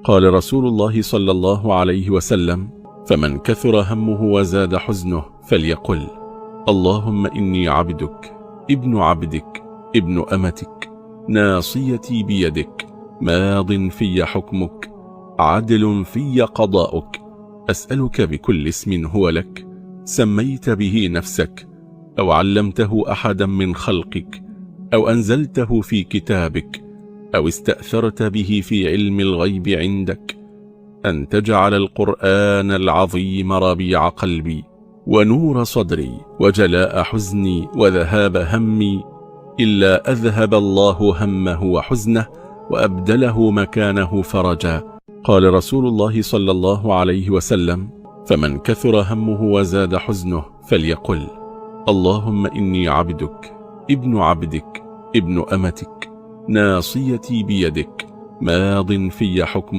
قال رسول الله صلى الله عليه وسلم: فمن كثر همه وزاد حزنه فليقل: اللهم إني عبدك ابن عبدك ابن أمتك، ناصيتي بيدك، ماض في حكمك، عدل في قضاؤك، أسألك بكل اسم هو لك سميت به نفسك أو علمته أحدا من خلقك أو أنزلته في كتابك أو استأثرت به في علم الغيب عندك، أن تجعل القرآن العظيم ربيع قلبي ونور صدري وجلاء حزني وذهاب همي، إلا أذهب الله همه وحزنه وأبدله مكانه فرجا. قال رسول الله صلى الله عليه وسلم: فمن كثر همه وزاد حزنه فليقل: اللهم إني عبدك ابن عبدك ابن أمتك، ناصيتي بيدك، ماض في حكمك.